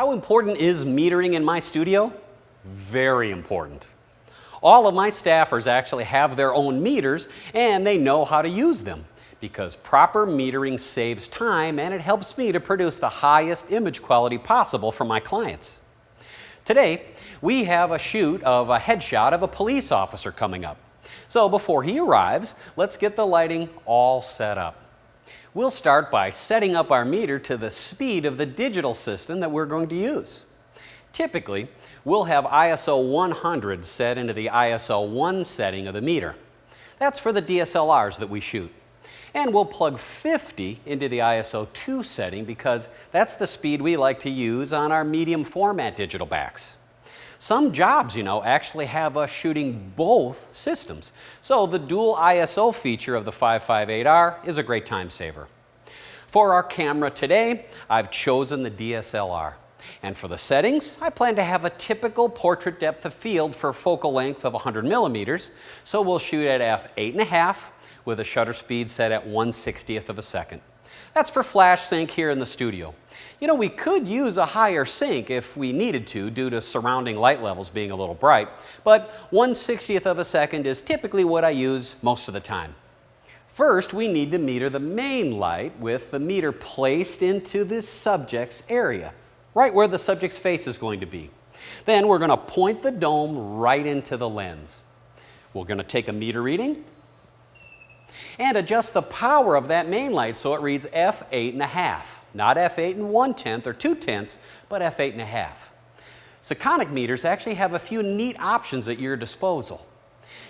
How important is metering in my studio? Very important. All of my staffers actually have their own meters and they know how to use them because proper metering saves time and it helps me to produce the highest image quality possible for my clients. Today, we have a shoot of a headshot of a police officer coming up. So before he arrives, let's get the lighting all set up. We'll start by setting up our meter to the speed of the digital system that we're going to use. Typically, we'll have ISO 100 set into the ISO 1 setting of the meter. That's for the DSLRs that we shoot. And we'll plug 50 into the ISO 2 setting because that's the speed we like to use on our medium format digital backs. Some jobs, actually have us shooting both systems. So the dual ISO feature of the 558R is a great time saver. For our camera today, I've chosen the DSLR. And for the settings, I plan to have a typical portrait depth of field for focal length of 100 millimeters. So we'll shoot at f8.5 with a shutter speed set at 1/60th of a second. That's for flash sync here in the studio. We could use a higher sync if we needed to due to surrounding light levels being a little bright, but 1/60th of a second is typically what I use most of the time. First, we need to meter the main light with the meter placed into the subject's area, right where the subject's face is going to be. Then we're going to point the dome right into the lens. We're going to take a meter reading and adjust the power of that main light so it reads f8.5. Not f8 and 1/10 or 2/10, but f8.5. Sekonic meters actually have a few neat options at your disposal.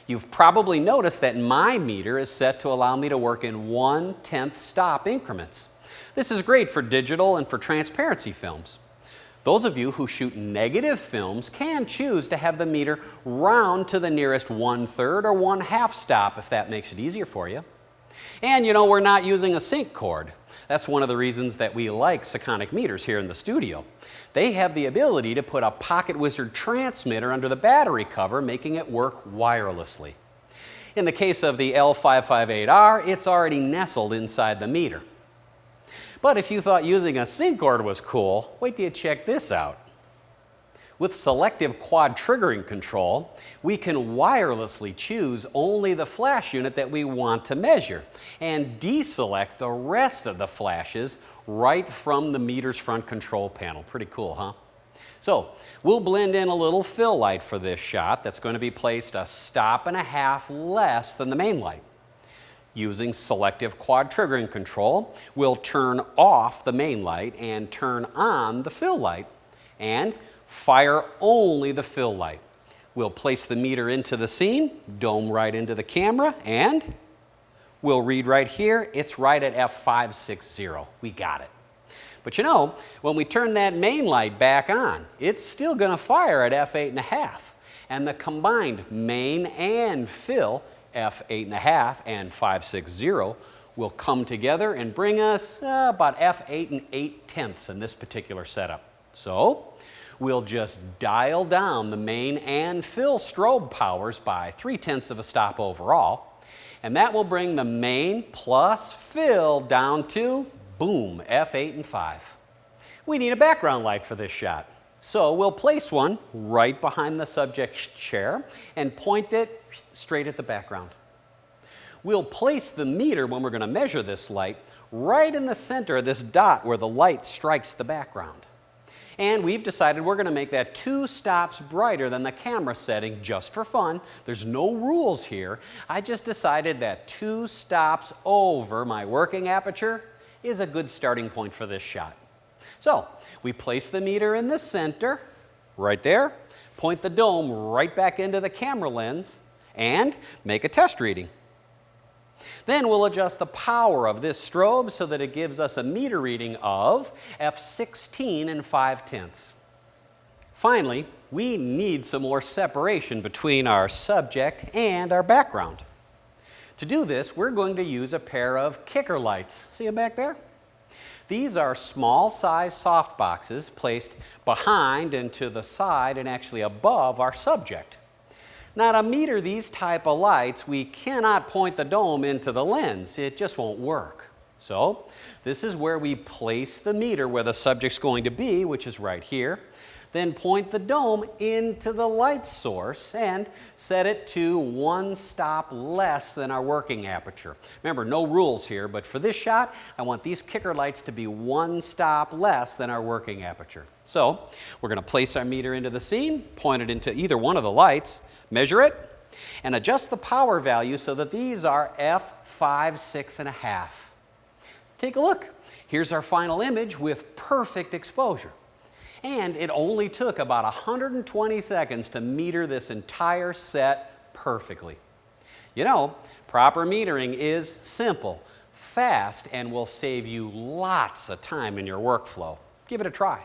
You've probably noticed that my meter is set to allow me to work in 1/10 stop increments. This is great for digital and for transparency films. Those of you who shoot negative films can choose to have the meter round to the nearest 1/3 or 1/2 stop if that makes it easier for you. And we're not using a sync cord. That's one of the reasons that we like Sekonic meters here in the studio. They have the ability to put a Pocket Wizard transmitter under the battery cover, making it work wirelessly. In the case of the L558R, it's already nestled inside the meter. But if you thought using a sync cord was cool, wait till you check this out. With selective quad triggering control, we can wirelessly choose only the flash unit that we want to measure and deselect the rest of the flashes right from the meter's front control panel. Pretty cool, huh? So we'll blend in a little fill light for this shot that's going to be placed a stop and a half less than the main light. Using selective quad triggering control, we'll turn off the main light and turn on the fill light and fire only the fill light. We'll place the meter into the scene, dome right into the camera, and we'll read right here, it's right at f560. We got it. But when we turn that main light back on, it's still going to fire at f8.5. And the combined main and fill, f8.5 and 560, will come together and bring us about f8 and 8/10 in this particular setup. So we'll just dial down the main and fill strobe powers by 3/10 of a stop overall, and that will bring the main plus fill down to, boom, f8 and 5. We need a background light for this shot, so we'll place one right behind the subject's chair and point it straight at the background. We'll place the meter when we're going to measure this light right in the center of this dot where the light strikes the background. And we've decided we're going to make that 2 stops brighter than the camera setting just for fun. There's no rules here. I just decided that 2 stops over my working aperture is a good starting point for this shot. So we place the meter in the center, right there, point the dome right back into the camera lens, and make a test reading. Then we'll adjust the power of this strobe so that it gives us a meter reading of f16 and 5/10. Finally, we need some more separation between our subject and our background. To do this, we're going to use a pair of kicker lights. See them back there? These are small size soft boxes placed behind and to the side and actually above our subject. Now to meter these type of lights, we cannot point the dome into the lens. It just won't work. So this is where we place the meter where the subject's going to be, which is right here. Then point the dome into the light source and set it to 1 stop less than our working aperture. Remember, no rules here, but for this shot, I want these kicker lights to be 1 stop less than our working aperture. So we're going to place our meter into the scene, point it into either one of the lights, measure it, and adjust the power value so that these are f5, 6.5. Take a look. Here's our final image with perfect exposure. And it only took about 120 seconds to meter this entire set perfectly. You know, proper metering is simple, fast, and will save you lots of time in your workflow. Give it a try.